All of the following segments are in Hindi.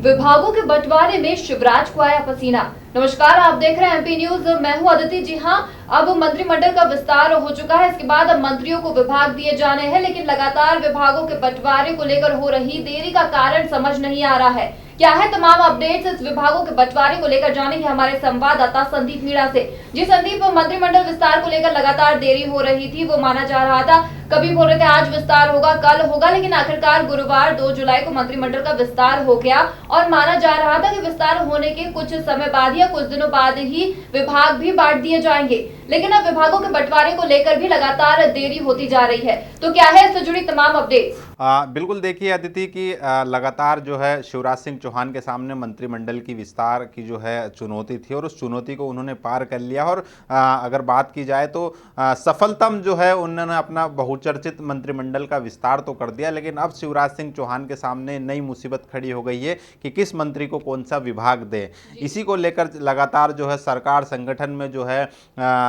विभागों के बंटवारे में शिवराज को आया पसीना। नमस्कार, आप देख रहे हैं एमपी न्यूज। मैं हूं अदिति। जी हां, अब मंत्रिमंडल का विस्तार हो चुका है। इसके बाद अब मंत्रियों को विभाग दिए जाने हैं, लेकिन लगातार विभागों के बंटवारे को लेकर हो रही देरी का कारण समझ नहीं आ रहा है। क्या है तमाम अपडेट्स इस विभागों के बंटवारे को लेकर जानेंगे हमारे संवाददाता संदीप मीणा से। जी संदीप, मंत्रिमंडल विस्तार को लेकर लगातार देरी हो रही थी। वो माना जा रहा था, कभी बोल रहे थे आज विस्तार होगा, कल होगा, लेकिन आखिरकार गुरुवार 2 जुलाई को मंत्रिमंडल का विस्तार हो गया और माना जा रहा था कि विस्तार होने के कुछ समय बाद या कुछ दिनों बाद ही विभाग भी बांट दिए जाएंगे। लेकिन अब विभागों के बंटवारे को लेकर भी लगातार देरी होती जा रही है। तो क्या है इससे जुड़ी तमाम अपडेट्स? बिल्कुल, देखिए अदिति की लगातार जो है शिवराज सिंह चौहान के सामने मंत्रिमंडल की विस्तार की जो है चुनौती थी और उस चुनौती को उन्होंने पार कर लिया। और अगर बात की जाए तो सफलतम जो है उन्होंने अपना बहुचर्चित मंत्रिमंडल का विस्तार तो कर दिया, लेकिन अब शिवराज सिंह चौहान के सामने नई मुसीबत खड़ी हो गई है कि किस मंत्री को कौन सा विभाग दे। इसी को लेकर लगातार जो है सरकार संगठन में जो है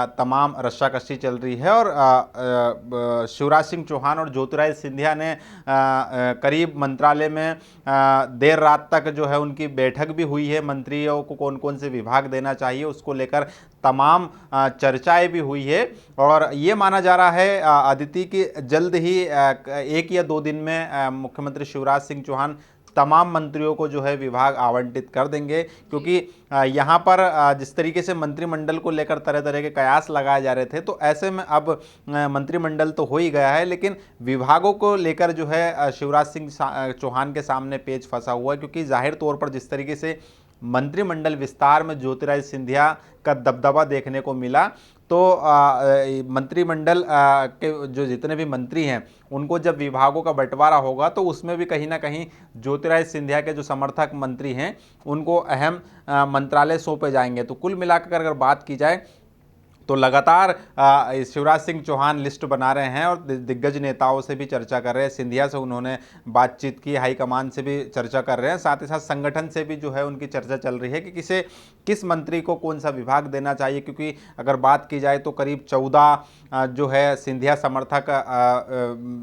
तमाम रस्साकशी चल रही है। और शिवराज सिंह चौहान और ज्योतिरादित्य सिंधिया ने करीब मंत्रालय में देर रात तक जो है उनकी बैठक भी हुई है। मंत्रियों को कौन कौन से विभाग देना चाहिए उसको लेकर तमाम चर्चाएं भी हुई है। और ये माना जा रहा है अदिति की जल्द ही 1 या 2 दिन में मुख्यमंत्री शिवराज सिंह चौहान तमाम मंत्रियों को जो है विभाग आवंटित कर देंगे, क्योंकि यहाँ पर जिस तरीके से मंत्रिमंडल को लेकर तरह तरह के कयास लगाए जा रहे थे, तो ऐसे में अब मंत्रिमंडल तो हो ही गया है, लेकिन विभागों को लेकर जो है शिवराज सिंह चौहान के सामने पेच फंसा हुआ है। क्योंकि जाहिर तौर पर जिस तरीके से मंत्रिमंडल विस्तार में ज्योतिरादित्य सिंधिया का दबदबा देखने को मिला, तो मंत्रिमंडल के जो जितने भी मंत्री हैं उनको जब विभागों का बंटवारा होगा तो उसमें भी कहीं ना कहीं ज्योतिरादित्य सिंधिया के जो समर्थक मंत्री हैं उनको अहम मंत्रालय सौंपे जाएंगे। तो कुल मिलाकर अगर बात की जाए तो लगातार शिवराज सिंह चौहान लिस्ट बना रहे हैं और दिग्गज नेताओं से भी चर्चा कर रहे हैं। सिंधिया से उन्होंने बातचीत की, हाईकमान से भी चर्चा कर रहे हैं, साथ ही साथ संगठन से भी जो है उनकी चर्चा चल रही है कि किस मंत्री को कौन सा विभाग देना चाहिए। क्योंकि अगर बात की जाए तो करीब 14 जो है सिंधिया समर्थक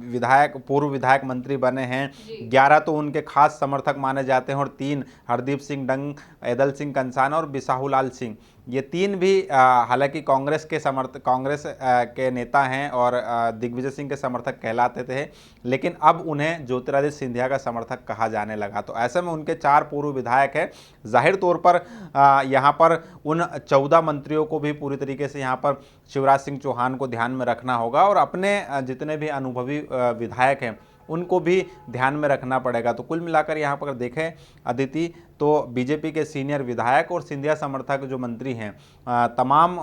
विधायक, पूर्व विधायक मंत्री बने हैं। 11 तो उनके खास समर्थक माने जाते हैं और 3 हरदीप सिंह डंग, ऐदल सिंह कंसाना और बिसाहूलाल सिंह, ये 3 भी हालांकि कांग्रेस के नेता हैं और दिग्विजय सिंह के समर्थक कहलाते थे, लेकिन अब उन्हें ज्योतिरादित्य सिंधिया का समर्थक कहा जाने लगा। तो ऐसे में उनके 4 पूर्व विधायक हैं। जाहिर तौर पर यहाँ पर उन 14 मंत्रियों को भी पूरी तरीके से यहाँ पर शिवराज सिंह चौहान को ध्यान में रखना होगा और अपने जितने भी अनुभवी विधायक हैं उनको भी ध्यान में रखना पड़ेगा। तो कुल मिलाकर यहाँ पर देखें अदिति, तो बीजेपी के सीनियर विधायक और सिंधिया समर्थक जो मंत्री हैं, तमाम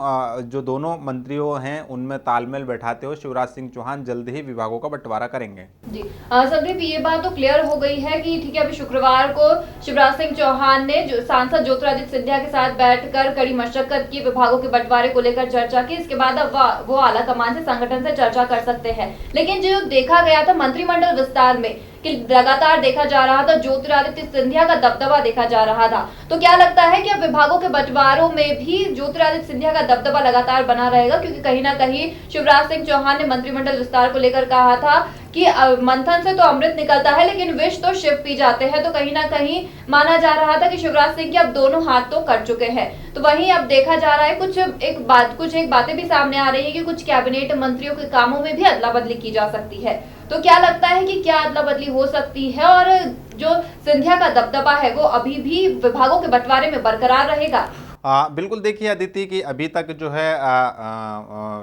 जो दोनों मंत्रियों हैं उनमें तालमेल बैठाते हुए शिवराज सिंह चौहान जल्द ही विभागों का बंटवारा करेंगे। जी संदीप, ये बात तो क्लियर हो गई है कि ठीक है, अभी शुक्रवार को शिवराज सिंह चौहान ने सांसद ज्योतिरादित्य सिंधिया के साथ बैठकर कड़ी मशक्कत की, विभागों के बंटवारे को लेकर चर्चा की। इसके बाद अब वो आला कमान से संगठन से चर्चा कर सकते हैं। लेकिन जो देखा गया था मंत्रिमंडल विस्तार में कि लगातार देखा जा रहा था ज्योतिरादित्य सिंधिया का दबदबा देखा जा रहा था, तो क्या लगता है कि अब विभागों के बंटवारों में भी ज्योतिरादित्य सिंधिया का दबदबा लगातार बना रहेगा? क्योंकि कहीं ना कहीं शिवराज सिंह चौहान ने मंत्रिमंडल विस्तार को लेकर कहा था कि मंथन से तो अमृत निकलता है लेकिन विष तो शिव पी जाते हैं। तो कहीं ना कहीं माना जा रहा था कि शिवराज सिंह के अब दोनों हाथ तो कट चुके हैं। तो वहीं अब देखा जा रहा है कुछ एक बातें भी सामने आ रही है कि कुछ कैबिनेट मंत्रियों के कामों में भी अदला बदली की जा सकती है। तो क्या लगता है कि क्या अदला बदली हो सकती है और जो सिंधिया का दबदबा है वो अभी भी विभागों के बंटवारे में बरकरार रहेगा? बिल्कुल, देखिए अदिति की अभी तक जो है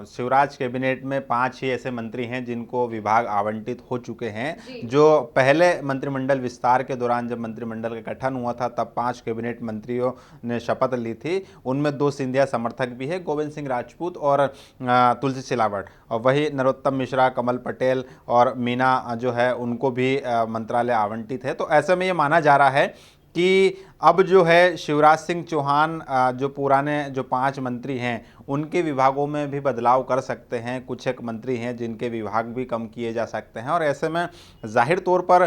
शिवराज कैबिनेट में 5 ही ऐसे मंत्री हैं जिनको विभाग आवंटित हो चुके हैं। जो पहले मंत्रिमंडल विस्तार के दौरान जब मंत्रिमंडल का गठन हुआ था तब 5 कैबिनेट मंत्रियों ने शपथ ली थी। उनमें 2 सिंधिया समर्थक भी है, गोविंद सिंह राजपूत और तुलसी सिलावट, और वही नरोत्तम मिश्रा, कमल पटेल और मीना जो है उनको भी मंत्रालय आवंटित है। तो ऐसे में ये माना जा रहा है कि अब जो है शिवराज सिंह चौहान जो पुराने जो 5 मंत्री हैं उनके विभागों में भी बदलाव कर सकते हैं। कुछ एक मंत्री हैं जिनके विभाग भी कम किए जा सकते हैं और ऐसे में जाहिर तौर पर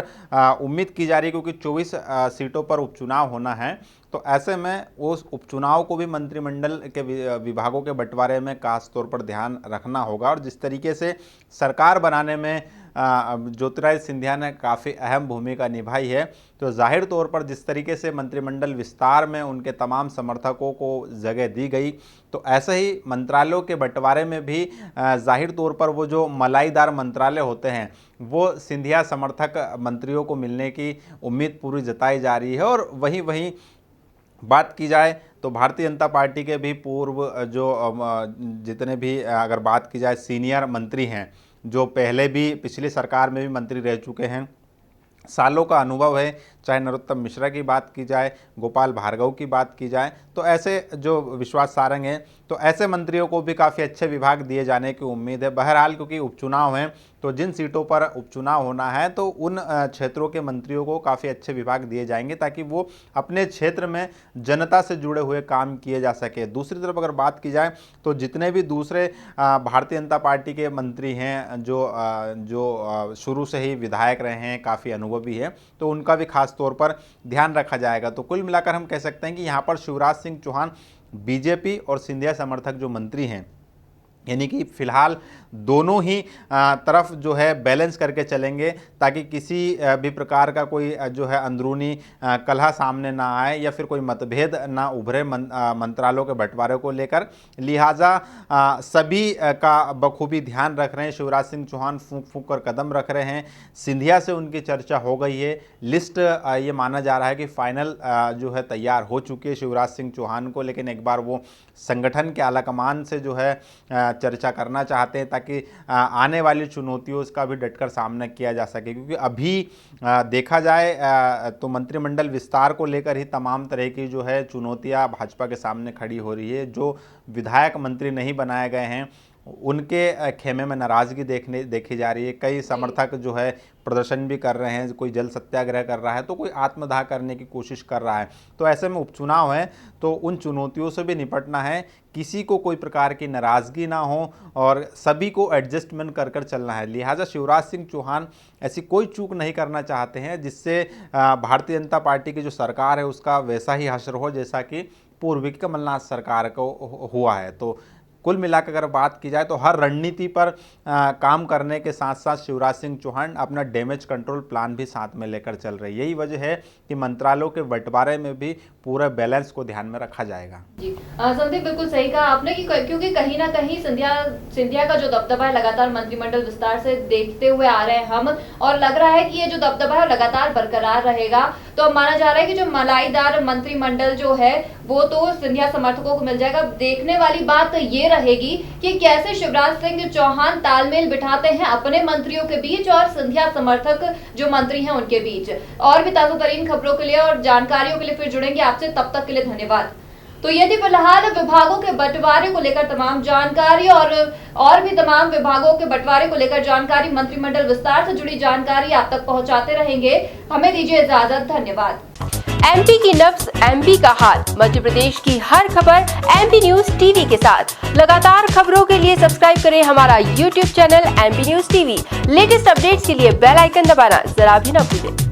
उम्मीद की जा रही है, क्योंकि 24 सीटों पर उपचुनाव होना है, तो ऐसे में उस उपचुनाव को भी मंत्रिमंडल के विभागों के बंटवारे में खास तौर पर ध्यान रखना होगा। और जिस तरीके से सरकार बनाने में ज्योतिरादित्य सिंधिया ने काफ़ी अहम भूमिका निभाई है। तो जाहिर तौर पर जिस तरीके से मंत्रिमंडल विस्तार में उनके तमाम समर्थकों को जगह दी गई, तो ऐसे ही मंत्रालयों के बंटवारे में भी जाहिर तौर पर वो जो मलाईदार मंत्रालय होते हैं वो सिंधिया समर्थक मंत्रियों को मिलने की उम्मीद पूरी जताई जा रही है। और वहीं बात की जाए तो भारतीय जनता पार्टी के भी पूर्व जो जितने भी अगर बात की जाए सीनियर मंत्री हैं, जो पहले भी पिछली सरकार में भी मंत्री रह चुके हैं, सालों का अनुभव है, चाहे नरोत्तम मिश्रा की बात की जाए, गोपाल भार्गव की बात की जाए, तो ऐसे जो विश्वास सारंग हैं, तो ऐसे मंत्रियों को भी काफ़ी अच्छे विभाग दिए जाने की उम्मीद है। बहरहाल क्योंकि उपचुनाव हैं, तो जिन सीटों पर उपचुनाव होना है तो उन क्षेत्रों के मंत्रियों को काफ़ी अच्छे विभाग दिए जाएंगे ताकि वो अपने क्षेत्र में जनता से जुड़े हुए काम किए जा सके। दूसरी तरफ अगर बात की जाए तो जितने भी दूसरे भारतीय जनता पार्टी के मंत्री हैं जो शुरू से ही विधायक रहे हैं, काफ़ी अनुभवी है, तो उनका भी खास तौर पर ध्यान रखा जाएगा। तो कुल मिलाकर हम कह सकते हैं कि यहाँ पर शिवराज सिंह चौहान बीजेपी और सिंधिया समर्थक जो मंत्री हैं, यानी कि फिलहाल दोनों ही तरफ जो है बैलेंस करके चलेंगे ताकि किसी भी प्रकार का कोई जो है अंदरूनी कलह सामने ना आए या फिर कोई मतभेद ना उभरे मंत्रालयों के बंटवारे को लेकर। लिहाजा सभी का बखूबी ध्यान रख रहे हैं। शिवराज सिंह चौहान फूंक फूंक कर कदम रख रहे हैं। सिंधिया से उनकी चर्चा हो गई है। लिस्ट ये माना जा रहा है कि फाइनल जो है तैयार हो चुकी है शिवराज सिंह चौहान को, लेकिन एक बार वो संगठन के आलाकमान से जो है चर्चा करना चाहते हैं ताकि आने वाली चुनौतियों का भी डटकर सामना किया जा सके। क्योंकि अभी देखा जाए तो मंत्रिमंडल विस्तार को लेकर ही तमाम तरह की जो है चुनौतियां भाजपा के सामने खड़ी हो रही है। जो विधायक मंत्री नहीं बनाए गए हैं उनके खेमे में नाराज़गी देखी जा रही है। कई समर्थक जो है प्रदर्शन भी कर रहे हैं, कोई जल सत्याग्रह कर रहा है तो कोई आत्मदाह करने की कोशिश कर रहा है। तो ऐसे में उपचुनाव है तो उन चुनौतियों से भी निपटना है, किसी को कोई प्रकार की नाराज़गी ना हो और सभी को एडजस्टमेंट कर चलना है। लिहाजा शिवराज सिंह चौहान ऐसी कोई चूक नहीं करना चाहते हैं जिससे भारतीय जनता पार्टी की जो सरकार है उसका वैसा ही हश्र हो जैसा कि पूर्व की कमलनाथ सरकार को हुआ है। तो कुल मिलाकर अगर बात की जाए तो हर रणनीति पर काम करने के साथ साथ शिवराज सिंह चौहान अपना डैमेज कंट्रोल प्लान भी साथ में लेकर चल रही है। यही वजह है कि मंत्रालयों के बंटवारे में भी पूरा बैलेंस को ध्यान में रखा जाएगा। जी संदीप, बिल्कुल सही कहा आपने कि क्योंकि कहीं ना कहीं सिंधिया का जो दबदबा है लगातार मंत्रिमंडल विस्तार से देखते हुए आ रहे हैं हम, और लग रहा है कि ये जो दबदबा है लगातार बरकरार रहेगा। तो अब माना जा रहा है कि जो मलाईदार मंत्रिमंडल जो है वो तो सिंधिया समर्थकों को मिल जाएगा। देखने वाली बात ये रहेगी कि कैसे शिवराज सिंह चौहान तालमेल बिठाते हैं अपने मंत्रियों के बीच और सिंधिया समर्थक जो मंत्री हैं उनके बीच। और भी ताजा तरीन खबरों के लिए और जानकारियों के लिए फिर जुड़ेंगे आपसे, तब तक के लिए धन्यवाद। तो ये थी फिलहाल विभागों के बंटवारे को लेकर तमाम जानकारी और भी तमाम विभागों के बंटवारे को लेकर जानकारी, मंत्रिमंडल विस्तार से जुड़ी जानकारी आप तक पहुंचाते रहेंगे। हमें दीजिए इजाजत, धन्यवाद। एमपी की नब्ज, एमपी का हाल, मध्य प्रदेश की हर खबर एमपी न्यूज टीवी के साथ। लगातार खबरों के लिए सब्सक्राइब करें हमारा YouTube channel MP news TV. Latest updates के लिए बेल आइकन दबाना जरा भी न भूलें।